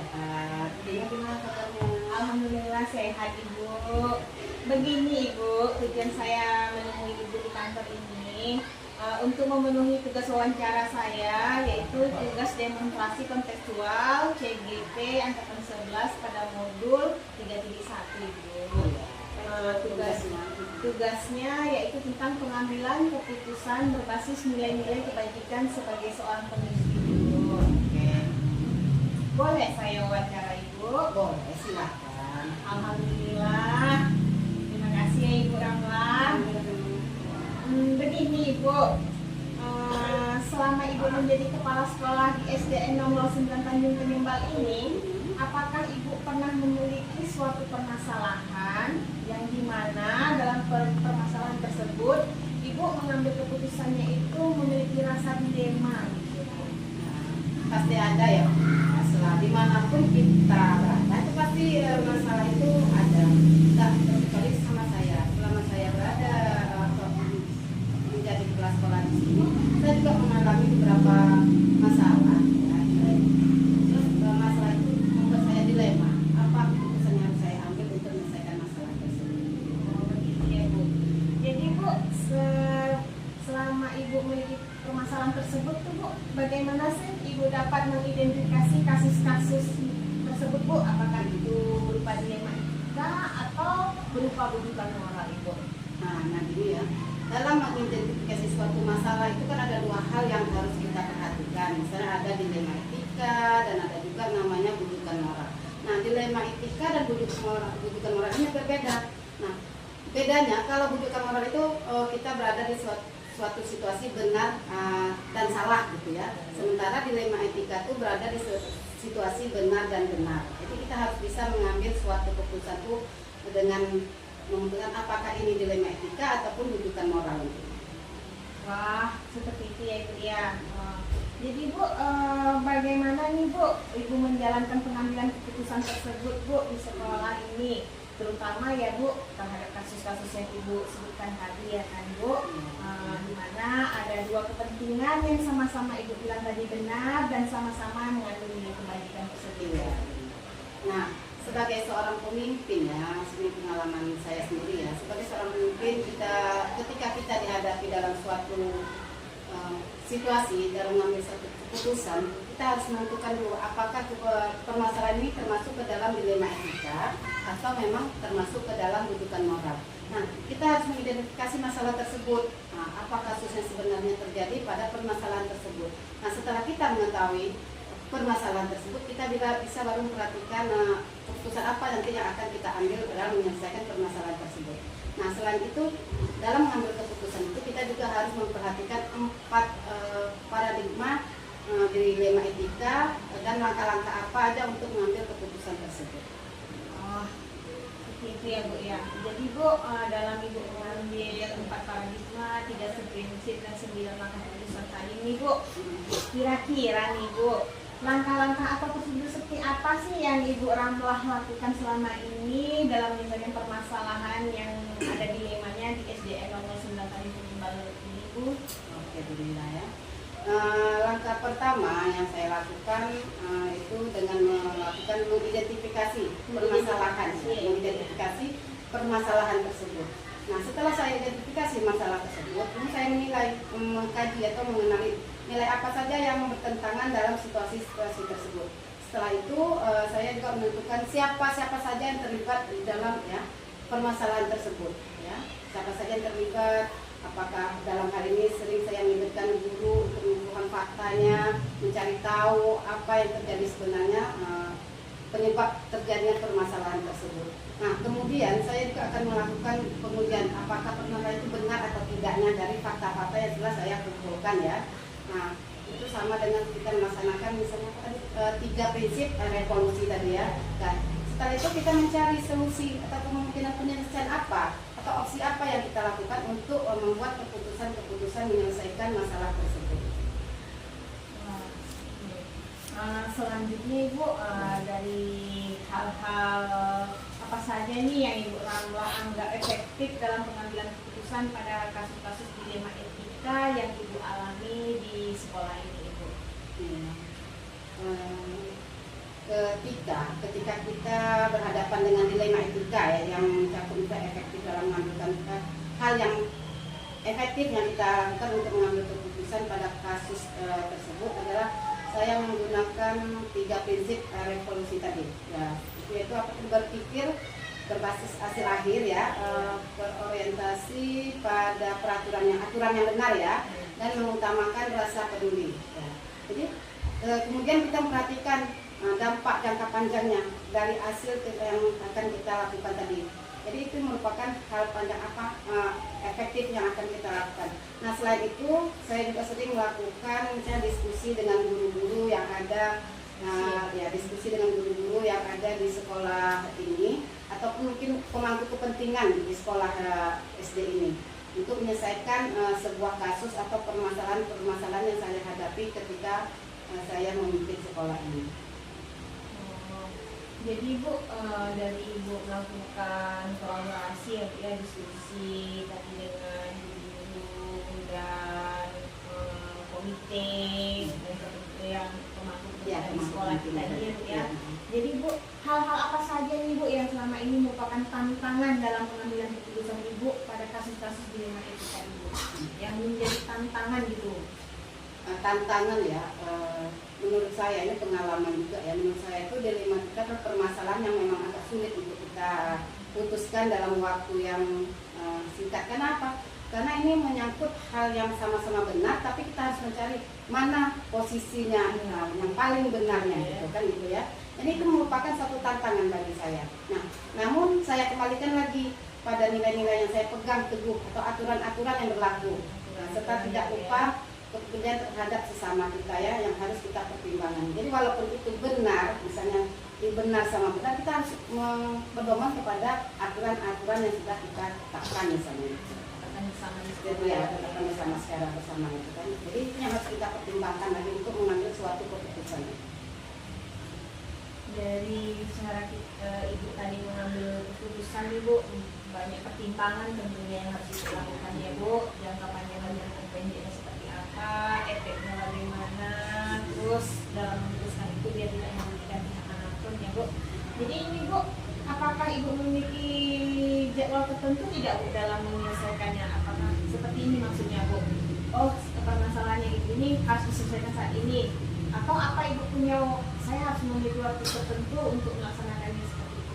sehat. Gimana kabarnya? Alhamdulillah sehat Ibu. Begini Ibu, tujuan saya menemui Ibu di kantor ini untuk memenuhi tugas wawancara saya, yaitu tugas demonstrasi kontekstual CGP angkatan 11 pada modul 331 Ibu. Tugasnya yaitu tentang pengambilan keputusan berbasis nilai-nilai kebajikan sebagai seorang pemimpin Ibu. Oke. Boleh saya wawancara Ibu? Boleh, silakan. Alhamdulillah. Terima kasih ya Ibu Ramla. Begini Ibu, selama Ibu menjadi kepala sekolah di SDN nomor 9 Tanjung Penimbal ini, apakah Ibu pernah memiliki suatu permasalahan yang dimana dalam permasalahan tersebut Ibu mengambil keputusannya itu memiliki rasa dilema gitu? Pasti ada ya. Masalah dimanapun kita berada itu pasti masalah itu ada. Tidak terkecuali sama saya. Selama saya berada menjadi kepala sekolah di sini, saya juga mengalami beberapa masalah. Ya. Terus masalah itu membuat saya dilema. Apa keputusan yang saya ambil untuk menyelesaikan masalah tersebut? Oh, begitu ya Bu. Jadi Bu, selama Ibu memiliki permasalahan tersebut tuh Bu, bagaimana sih Ibu dapat mengidentifikasi kasus-kasus tersebut Bu? Apakah itu berupa dilema etika atau berupa bujukan moral Ibu? Nah gini ya, dalam mengidentifikasi suatu masalah itu kan ada dua hal yang harus kita perhatikan. Misalnya ada dilema etika dan ada juga namanya bujukan moral. Nah dilema etika dan bujukan moral ini berbeda. Nah bedanya kalau bujukan moral itu kita berada di suatu situasi benar dan salah gitu ya. Sementara dilema etika itu berada di situasi benar dan benar. Jadi kita harus bisa mengambil suatu keputusan itu dengan menentukan apakah ini dilema etika ataupun bujukan moral. Wah, seperti itu ya Ibu ya. Jadi Bu, bagaimana nih Bu Ibu menjalankan pengambilan keputusan tersebut Bu di sekolah ini? Terutama ya Bu terhadap kasus-kasus yang Ibu sebutkan tadi ya kan Bu, di mana ada dua kepentingan yang sama-sama Ibu bilang tadi benar dan sama-sama mengandung nilai kebajikan tersebut. Nah, sebagai seorang pemimpin ya, ini pengalaman saya sendiri ya. Sebagai seorang pemimpin ketika kita dihadapi dalam suatu situasi dalam mengambil satu keputusan, kita harus menentukan dulu apakah permasalahan ini termasuk ke dalam dilema etika atau memang termasuk ke dalam bujukan moral. Nah, kita harus mengidentifikasi masalah tersebut. Nah, apa kasus yang sebenarnya terjadi pada permasalahan tersebut. Nah, setelah kita mengetahui permasalahan tersebut, kita bisa baru memperhatikan keputusan apa nanti yang akan kita ambil dalam menyelesaikan permasalahan tersebut. Nah, selain itu, dalam mengambil keputusan itu kita juga harus memperhatikan 4 paradigma dilema etika dan langkah-langkah apa aja untuk mengambil keputusan tersebut. Oh, seperti itu ya Bu ya. Jadi Bu, dalam Ibu mengambil 4 paradigma, 3 prinsip dan 9 langkah keputusan tadi nih Bu, kira-kira nih Bu, langkah-langkah atau prosedur seperti apa sih yang Ibu Ramlah lakukan selama ini dalam menyelesaikan permasalahan yang ada dilemanya di SDN nomor 9 Tanjung Penimbal ini Bu? Oke, alhamdulillah ya. Langkah pertama yang saya lakukan itu dengan melakukan mengidentifikasi permasalahan tersebut. Nah, setelah saya identifikasi masalah tersebut, ini saya menilai, mengkaji atau mengenali nilai apa saja yang bertentangan dalam situasi-situasi tersebut. Setelah itu saya juga menentukan siapa saja yang terlibat di dalam ya permasalahan tersebut. Ya, siapa saja yang terlibat. Apakah dalam hal ini sering saya melibatkan guru untuk mengumpulkan faktanya, mencari tahu apa yang terjadi sebenarnya penyebab terjadinya permasalahan tersebut. Nah, kemudian saya juga akan melakukan pengujian apakah permasalahan itu benar atau tidaknya dari fakta-fakta yang telah saya kumpulkan ya. Nah, itu sama dengan kita melaksanakan misalnya 3 prinsip revolusi tadi ya. Dan setelah itu kita mencari solusi atau kemungkinan penyelesaian apa atau opsi apa yang kita lakukan untuk membuat keputusan menyelesaikan masalah tersebut. Selanjutnya Ibu, dari hal-hal apa saja nih yang Ibu Ramlah anggap efektif dalam pengambilan keputusan pada kasus-kasus dilema etika yang Ibu alami di sekolah ini Ibu? ketika kita berhadapan dengan dilema etika ya, yang mencakup efektif dalam mengambil hal yang efektif yang kita lakukan untuk mengambil keputusan pada kasus tersebut adalah saya menggunakan 3 prinsip revolusi tadi ya, yaitu apa, berpikir berbasis hasil akhir ya, berorientasi pada aturan yang benar ya, dan mengutamakan rasa peduli ya. Jadi kemudian kita memperhatikan dampak jangka panjangnya dari hasil yang akan kita lakukan tadi. Jadi itu merupakan hal panjang efektif yang akan kita lakukan. Nah selain itu saya juga sering melakukan misalnya diskusi dengan guru-guru yang ada, diskusi dengan guru-guru yang ada di sekolah ini, ataupun mungkin pemangku kepentingan di sekolah SD ini, untuk menyelesaikan sebuah kasus atau permasalahan yang saya hadapi ketika saya memimpin sekolah ini. Jadi Ibu, dari Ibu melakukan kolaborasi ya, diskusi tadi dengan guru dan komite dan yang pemangku kepentingan di sekolah kita ini ya. Jadi Bu, hal-hal apa saja nih Bu yang selama ini merupakan tantangan dalam pengambilan keputusan Ibu pada kasus-kasus dilema etika Ibu yang menjadi tantangan gitu? Tantangan ya, menurut saya ini pengalaman juga ya, menurut saya itu dilema etika adalah permasalahan yang memang agak sulit untuk kita putuskan dalam waktu yang singkat. Kenapa? Karena ini menyangkut hal yang sama-sama benar, tapi kita harus mencari mana posisinya yang paling benarnya gitu kan gitu ya. Jadi itu merupakan satu tantangan bagi saya. Nah, namun saya kembalikan lagi pada nilai-nilai yang saya pegang teguh atau aturan-aturan yang berlaku, serta tidak lupa kemudian terhadap sesama kita ya, yang harus kita pertimbangkan. Jadi walaupun itu benar, misalnya benar sama benar, kita harus berdoman kepada aturan-aturan yang sudah kita tetapkan misalnya. Tetapkan bersama secara bersama itu kan. Jadi ini yang harus kita pertimbangkan lagi untuk mengambil suatu keputusan. Dari cara Ibu tadi mengambil keputusan Ibu, banyak pertimbangan tentunya yang harus dilakukan ya Bu, jangka panjang dan jangka pendeknya seperti apa, efeknya bagaimana, terus dalam memutuskan itu biar tidak merugikan pihak manapun ya Bu. Jadi ini Bu, apakah Ibu memiliki jadwal tertentu tidak Bu dalam menyelesaikannya? Apakah seperti ini maksudnya Bu? Oh, permasalahannya ini harus diselesaikan saat ini. Atau apa Ibu punya, saya harus memiliki waktu tertentu untuk melaksanakannya seperti itu?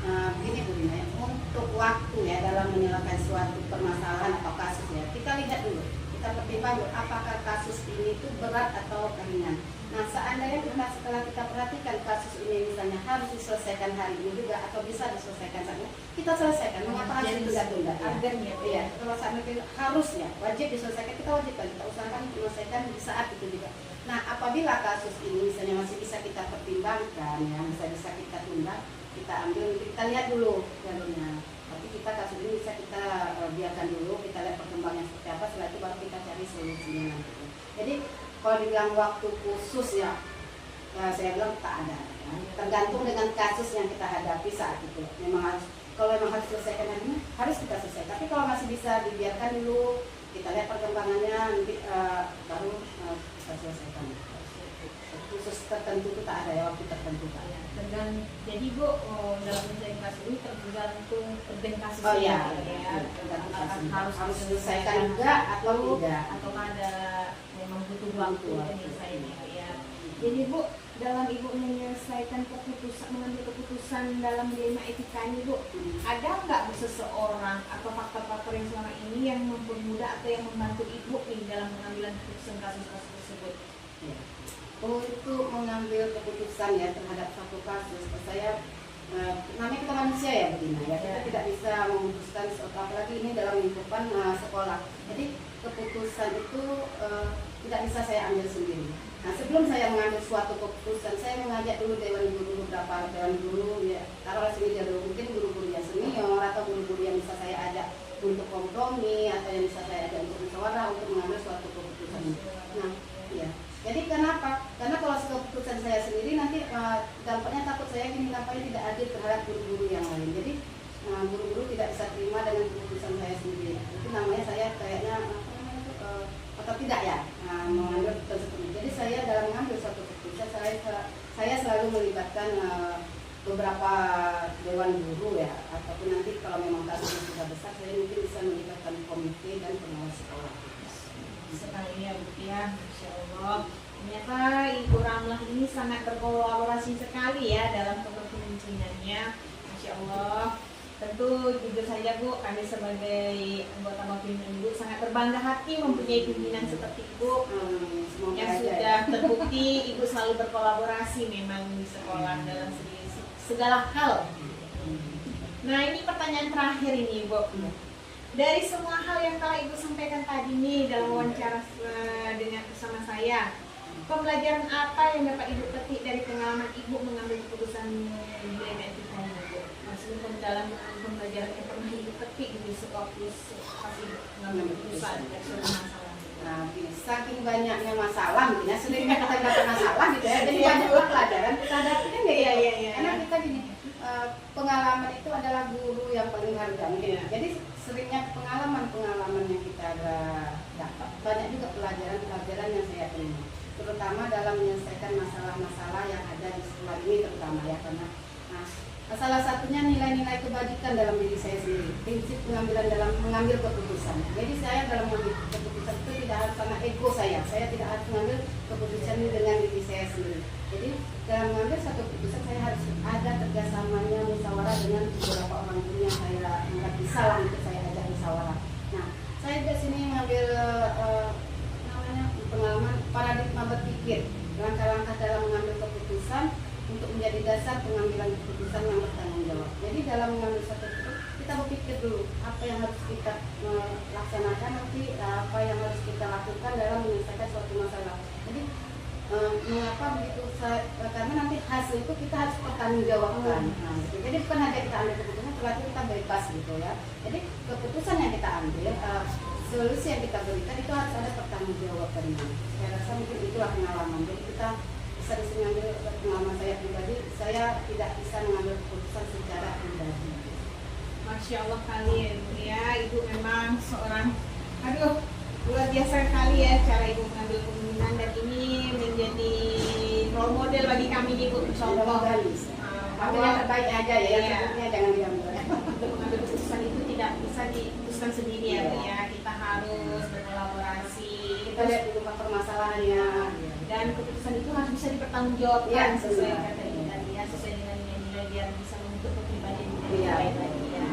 Begini Bu Dina, untuk waktu ya dalam menyelesaikan suatu permasalahan atau kasus ya, kita lihat dulu, kita pertimbangkan apakah kasus ini itu berat atau ringan. Nah seandainya setelah kita perhatikan kasus ini misalnya harus diselesaikan hari ini juga atau bisa diselesaikan saat ini, kita selesaikan. Mengapa harus ditunda-tunda? Ya, kalau saat ini harus ya, wajib diselesaikan, kita wajibkan, kita usahakan diselesaikan di saat itu juga. Nah apabila kasus ini misalnya masih bisa kita pertimbangkan ya, bisa kita tunda, kita ambil, kita lihat dulu jalurnya. Tapi kita kasus ini bisa kita biarkan dulu, kita lihat perkembangannya seperti apa, setelah itu baru kita cari solusinya nanti. Jadi kalau dibilang waktu khusus ya, saya bilang tak ada ya. Tergantung dengan kasus yang kita hadapi saat itu. Kalau memang harus selesaikan hari ini, harus kita selesai. Tapi kalau masih bisa dibiarkan dulu, kita lihat perkembangannya, nanti baru kita selesaikan. Khusus tertentu itu tak ada ya, waktu tertentu tak ada. Jadi Bu, dalam mencari kasus ini tergantung kasusnya. Oh iya, tergantung kasus. Harus selesaikan juga atau tidak. Atau ada memang butuh waktu menyelesaikannya ya. Jadi Bu, dalam Ibu menyelesaikan mengambil keputusan dalam dilema etika ini Bu, ada nggak seseorang atau faktor-faktor yang selama ini yang mempermudah atau yang membantu Ibu nih dalam pengambilan keputusan kasus-kasus tersebut? Ya. Untuk mengambil keputusan ya terhadap satu kasus, saya namanya kita manusia ya Budina ya, kita tidak bisa memutuskan sesuatu, apalagi ini dalam lingkupan sekolah. Jadi keputusan itu tidak bisa saya ambil sendiri. Nah sebelum saya mengambil suatu keputusan, saya mengajak dulu dewan guru, beberapa dewan guru ya, taruhlah sini dulu, mungkin guru-guru yang senior atau guru-guru yang bisa saya ajak untuk kompromi atau yang bisa saya ajak untuk musyawarah untuk mengambil suatu keputusan. Nah ya. Jadi kenapa? Karena kalau keputusan saya sendiri nanti dampaknya takut saya gini, dampaknya tidak adil terhadap guru-guru yang lain. Jadi guru-guru tidak bisa terima dengan keputusan saya sendiri. Itu namanya saya kayaknya atau tidak ya mengambil keputusan seperti itu. Jadi saya dalam mengambil suatu keputusan saya selalu melibatkan beberapa dewan guru ya, ataupun nanti kalau memang kasusnya sudah besar, saya mungkin bisa melibatkan komite dan pengawas sekolah. Sekali ya Bu ya, Masya Allah. Ternyata Ibu Ramlah ini sangat berkolaborasi sekali ya dalam kepemimpinannya, Masya Allah. Tentu jujur saja Bu, kami sebagai anggota Bapin Ibu sangat berbangga hati mempunyai pimpinan seperti Ibu yang sudah terbukti Ibu selalu berkolaborasi memang di sekolah dalam segala hal. Nah ini pertanyaan terakhir ini Bu. Dari semua hal yang telah Ibu sampaikan tadi nih dalam wawancara bersama saya, pembelajaran apa yang dapat Ibu petik dari pengalaman Ibu mengambil keputusan di etika ini Bu? Maksudnya dalam pembelajaran yang pernah Ibu petik di sekolah pas Ibu mengambil keputusan dari semua masalah. Nah, saking banyaknya masalah, gitu ya, seringnya kita dapat masalah gitu ya, jadi banyak pelajaran kita hadapi kan ya, karena kita gini, pengalaman itu adalah guru yang paling berharga. Jadi seringnya pengalaman yang kita dapat, banyak juga pelajaran yang saya terima, terutama dalam menyelesaikan masalah-masalah yang ada di sekolah ini terutama ya, karena salah satunya nilai-nilai kebajikan dalam diri saya sendiri, prinsip pengambilan dalam mengambil keputusan. Jadi saya dalam mengambil keputusan itu tidak harus karena ego saya tidak harus mengambil keputusan dengan diri saya sendiri. Jadi dalam mengambil satu keputusan saya harus ada kerjasamanya, musyawarah dengan beberapa orang pun yang saya anggap bisa lah, itu saya ajak musyawarah. Nah, saya di sini mengambil pengalaman paradigma berpikir, langkah-langkah dalam mengambil keputusan untuk menjadi dasar pengambilan keputusan yang bertanggung jawab. Jadi dalam mengambil satu keputusan kita berpikir dulu apa yang harus kita laksanakan, nanti apa yang harus kita lakukan dalam menyelesaikan suatu masalah. Jadi mengapa begitu? Karena nanti hasil itu kita harus pertanggungjawabkan. Nah, gitu. Jadi bukan hanya kita ambil keputusan setelah itu kita bebas gitu ya. Jadi keputusan yang kita ambil, solusi yang kita berikan itu harus ada pertanggungjawabannya. Saya rasa mungkin itulah pengalaman. Jadi kita bisa mengambil pengalaman saya pribadi, saya tidak bisa mengambil keputusan secara pribadi. Masya Allah kali ya, Ibu memang seorang, luar biasa kali ya cara Ibu mengambil kepemimpinan, dan ini menjadi role model bagi kami nih Bu, contoh. Ambil yang terbaik aja ya, yang sebutnya jangan diambil. Untuk mengambil keputusan itu tidak bisa diputuskan sendiri ya Bu ya, kita harus berkolaborasi. Kita lihat dulu permasalahannya. Dan keputusan itu harus bisa dipertanggungjawabkan ya, sesuai kata Ibu tadi ya, sesuai dengan nilai-nilai biar bisa membentuk kepribadian yang baik lagi ya.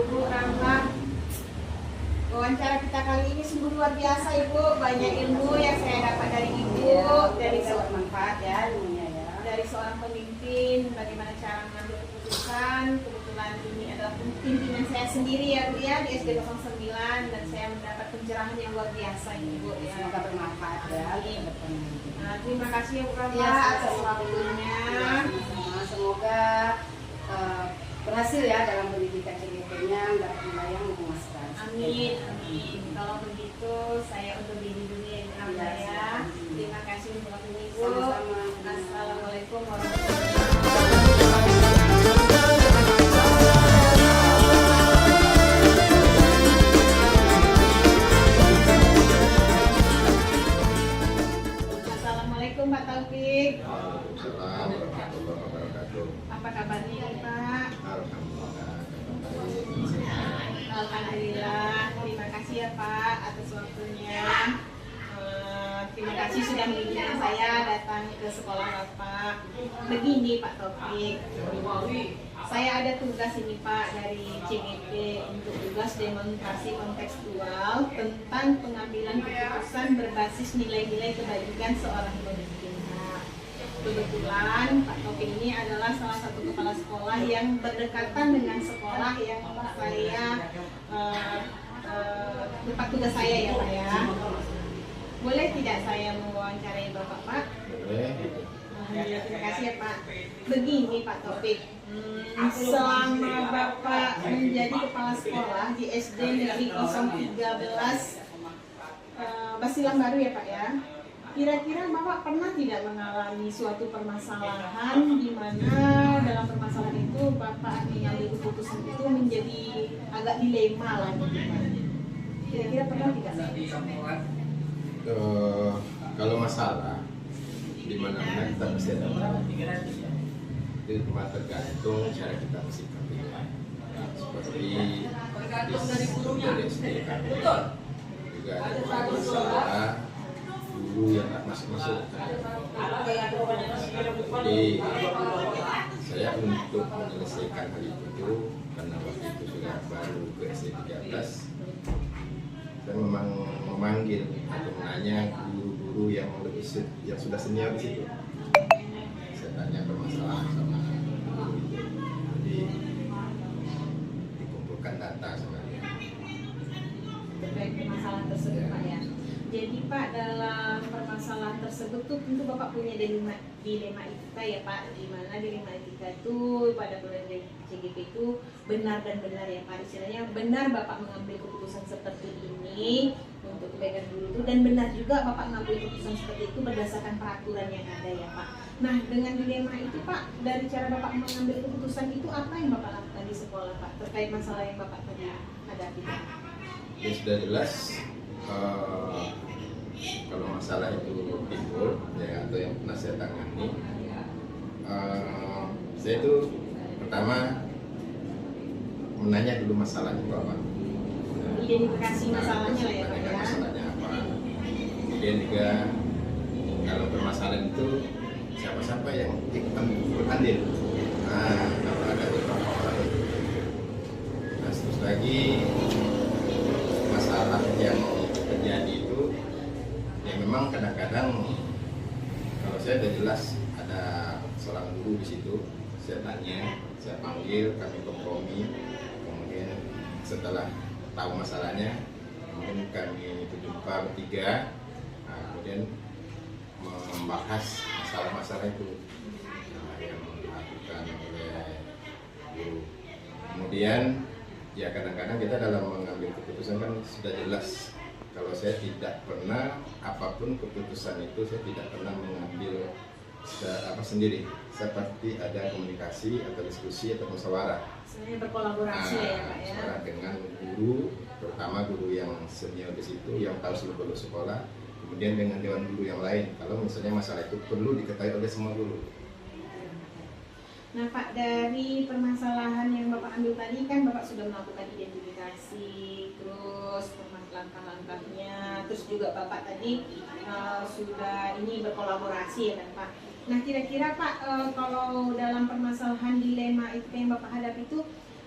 Bu Ramlah, wawancara kita kali ini sungguh luar biasa Ibu, banyak ilmu yang saya dapat dari Ibu, dari seorang manfaat ya ilmunya ya. Dari seorang pemimpin, bagaimana cara mengambil keputusan. Kebetulan ini adalah pimpinan saya sendiri ya Bu ya, di SD 09, dan saya mendapat pencerahan yang luar biasa Ibu ya. Semoga bermanfaat ya. Nah, terima kasih ya Bu Ramlah atas waktunya. Semoga berhasil ya dalam pendidikan CGP-nya, dapat nilai yang memuaskan. Amin, amin. Kalau begitu saya undur diri dulu ya Bu Ramlah ya. Terima kasih untuk waktunya Ibu. Sama-sama. Assalamualaikum warahmatullahi wabarakatuh. Assalamualaikum Pak Taufik. Waalaikumsalam warahmatullahi wabarakatuh. Apa kabarnya Pak? Alhamdulillah. Terima kasih ya Pak atas waktunya. Terima kasih sudah mengizinkan saya datang ke sekolah Bapak. Begini Pak Taufik, saya ada tugas ini Pak dari CGP untuk tugas demonstrasi kontekstual tentang pengambilan keputusan berbasis nilai-nilai kebajikan seorang pemimpin. Kebetulan Pak Taufik ini adalah salah satu kepala sekolah yang berdekatan dengan sekolah yang saya tempat tugas saya ya Pak ya. Boleh tidak saya mewawancarai Bapak Pak? Boleh. Terima kasih ya Pak. Begini Pak Taufik, selama Bapak menjadi kepala sekolah di SD Negeri 013 Basilang Baru ya Pak ya, kira-kira Bapak pernah tidak mengalami suatu permasalahan di mana dalam permasalahan itu Bapak mengambil keputusan itu menjadi agak dilema lah gitu Pak? Kira-kira pernah tidak? Kalau masalah di mana-mana kita pasti ada masalah. Itu cuma tergantung cara kita mensikapi. Seperti di SD kami juga ada masalah guru yang tak masuk-masuk. Jadi saya untuk menyelesaikan hal itu karena waktu itu sudah baru ke SD 13, saya memang memanggil atau menanya guru-guru yang yang sudah senior di situ. Saya tanya permasalahan sama guru itu. Jadi dikumpulkan data sama dia. Terkait permasalahan tersebut Pak ya. Jadi Pak, dalam permasalahan tersebut tuh tentu Bapak punya dilema etika ya Pak, di mana dilema etika itu pada bulan CGP itu benar dan benar ya Pak. Istilahnya benar Bapak mengambil keputusan seperti ini untuk kebaikan guru itu, dan benar juga Bapak mengambil keputusan seperti itu berdasarkan peraturan yang ada ya Pak. Nah, dengan dilema itu Pak, dari cara Bapak mengambil keputusan itu apa yang Bapak lakukan di sekolah Pak terkait masalah yang Bapak tadi hadapi Pak? Ya sudah jelas, kalau masalah itu timbul ya, atau yang pernah saya tangani, saya itu pertama menanya dulu masalahnya itu apa, Identifikasi masalahnya lah ya Pak menanyakan ya. masalahnya apa. Kemudian juga kalau permasalahan itu siapa-siapa yang ikutan berandil, kalau ada beberapa orang. Nah, terus lagi masalah yang terjadi itu ya memang kadang-kadang kalau saya sudah jelas ada seorang guru di situ, saya tanya, saya panggil, kami kompromi, kemudian setelah tahu masalahnya, kemudian kami berjumpa bertiga, kemudian membahas masalah-masalah itu yang dilakukan oleh guru. Kemudian ya kadang-kadang kita dalam mengambil keputusan kan sudah jelas. Kalau saya tidak pernah, apapun keputusan itu saya tidak pernah mengambil sendiri. Seperti ada komunikasi atau diskusi atau musyawarah. Sebenarnya berkolaborasi ya Pak ya. Musyawarah dengan guru, terutama guru yang senior di situ, yang tahu seluruh sekolah. Kemudian dengan dewan guru yang lain. Kalau misalnya masalah itu perlu diketahui oleh semua guru. Nah Pak, dari permasalahan yang Bapak ambil tadi kan Bapak sudah melakukan identifikasi, terus langkah-langkahnya, terus juga Bapak tadi sudah ini berkolaborasi ya kan Pak. Nah kira-kira Pak, kalau dalam permasalahan dilema itu yang Bapak hadapi itu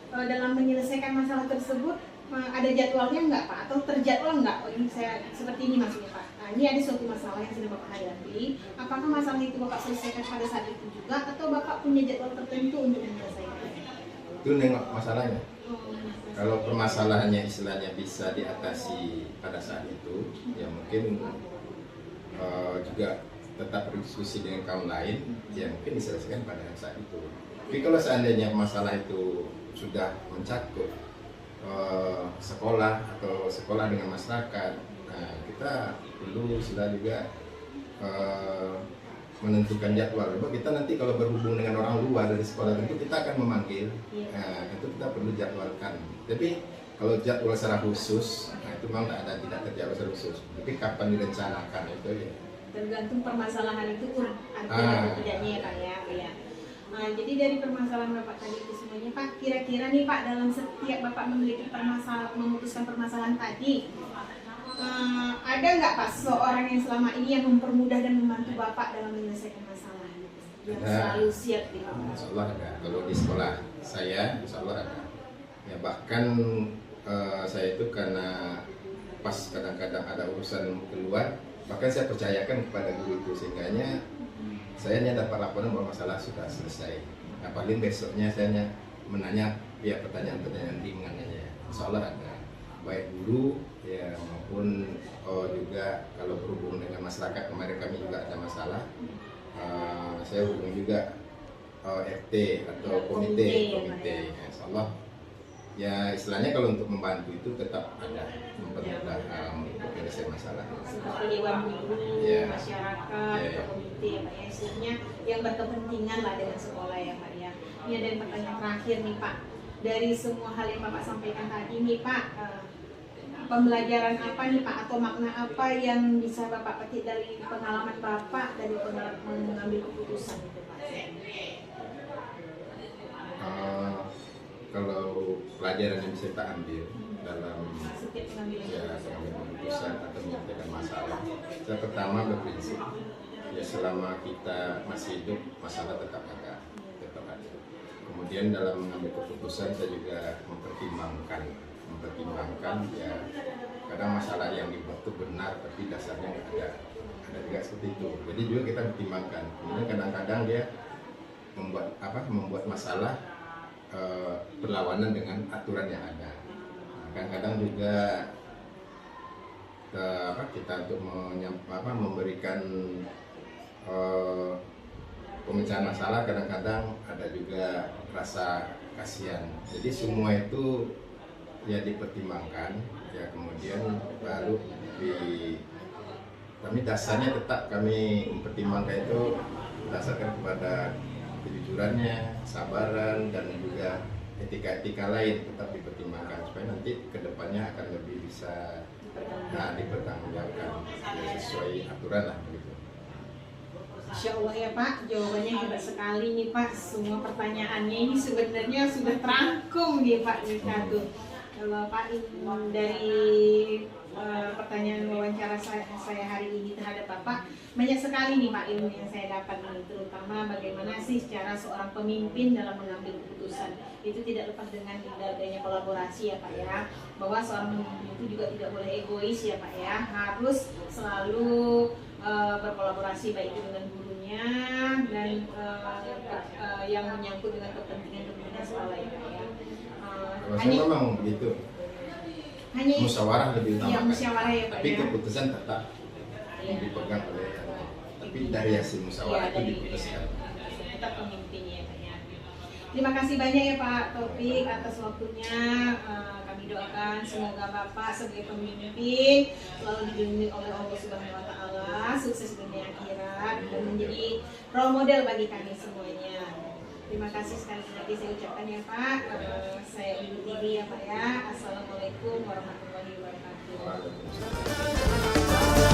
dalam menyelesaikan masalah tersebut ada jadwalnya nggak Pak? Atau terjadwal nggak? Oh, ini saya seperti ini maksudnya Pak. Nah, ini ada suatu masalah yang sedang Bapak hadapi. Apakah masalah itu Bapak selesaikan pada saat itu juga, atau Bapak punya jadwal tertentu untuk menyelesaikan? Itu nengok masalahnya. Kalau permasalahannya istilahnya bisa diatasi pada saat itu, ya mungkin juga tetap berdiskusi dengan kaum lain, ya mungkin diselesaikan pada saat itu. Tapi kalau seandainya masalah itu sudah mencakup sekolah atau sekolah dengan masyarakat, nah kita perlu sudah juga menentukan jadwal. Kita nanti kalau berhubung dengan orang luar dari sekolah itu kita akan memanggil, itu kita perlu jadwalkan. Tapi kalau jadwal secara khusus, nah itu memang tidak terjadwal secara khusus. Tapi kapan direncanakan itu ya tergantung permasalahan itu ada atau tidaknya ya Pak ya. Nah, jadi dari permasalahan Bapak tadi itu semuanya Pak, kira-kira nih Pak, dalam setiap Bapak memiliki memutuskan permasalahan tadi, ada nggak Pak seorang yang selama ini yang mempermudah dan membantu Bapak dalam menyelesaikan masalah yang selalu siap di Bapak? Insya Allah ada. Kalau di sekolah saya, Insya Allah ada. Ya bahkan saya itu karena pas kadang-kadang ada urusan keluar, bahkan saya percayakan kepada guru itu, sehingganya saya hanya dapat laporan bahwa masalah sudah selesai. Nah, paling besoknya saya menanya ya pertanyaan-pertanyaan ringannya. Insya Allah ada. Baik guru ya maupun juga kalau berhubung dengan masyarakat, kemarin kami juga ada masalah. Saya hubungi juga RT atau komite. Nah, Insya Allah ya istilahnya kalau untuk membantu itu tetap ada mempermudah untuk menyelesaikan masalah. Seperti dewan guru, masyarakat, atau komite ya Pak ya, istilahnya yang berkepentingan lah dengan sekolah ya Pak ya. Ini ada pertanyaan terakhir nih Pak, dari semua hal yang Bapak sampaikan tadi nih Pak, pembelajaran apa nih Pak, atau makna apa yang bisa Bapak petik dari pengalaman Bapak dari mengambil keputusan itu Pak? Kalau pelajaran yang bisa kita ambil dalam Setiap mengambil keputusan atau menyelesaikan masalah, saya pertama berprinsip ya selama kita masih hidup masalah tetap ada. Kemudian dalam mengambil keputusan saya juga mempertimbangkan ya kadang masalah yang dibuat itu benar tapi dasarnya nggak ada juga seperti itu. Jadi juga kita pertimbangkan. Kemudian kadang-kadang dia membuat masalah berlawanan dengan aturan yang ada. Kadang-kadang juga kita untuk memberikan pemecahan masalah, kadang-kadang ada juga rasa kasihan. Jadi semua itu ya dipertimbangkan ya, kemudian baru kami dasarnya tetap kami mempertimbangkan itu berdasarkan kepada kejujurannya, kesabaran, dan juga etika-etika lain tetap dipertimbangkan supaya nanti kedepannya akan lebih bisa dipertanggungjawabkan ya, sesuai aturan lah begitu. Insya Allah ya Pak, jawabannya hebat sekali nih Pak. Semua pertanyaannya ini sebenarnya sudah terangkum dia Pak Nikatu. Kalau Pak dari pertanyaan wawancara saya hari ini terhadap Bapak, banyak sekali nih Pak ilmu yang saya dapat nih, terutama bagaimana sih cara seorang pemimpin dalam mengambil keputusan. Itu tidak lepas dengan adanya kolaborasi ya Pak ya, bahwa seorang pemimpin itu juga tidak boleh egois ya Pak ya, harus selalu berkolaborasi baik itu dengan gurunya dan yang menyangkut dengan kepentingan sekolah ya Pak ya. Hanya memang begitu. Hanya musyawarah lebih utama. Ya, musyawarah ya Pak. Tapi ya. keputusan tetap dipegang oleh tapi dari hasil musyawarah itu diputuskan. Tetap pemimpinnya ya Pak ya. Terima kasih banyak ya Pak Taufik atas waktunya. Kami doakan semoga Bapak sebagai pemimpin selalu dilindungi oleh Allah Subhanahu wa taala, sukses dunia akhirat dan menjadi role model bagi kami semuanya. Terima kasih sekali lagi saya ucapkan ya Pak. Saya Ibu Tibi ya Pak ya. Assalamualaikum warahmatullahi wabarakatuh. Waalaikumsalam.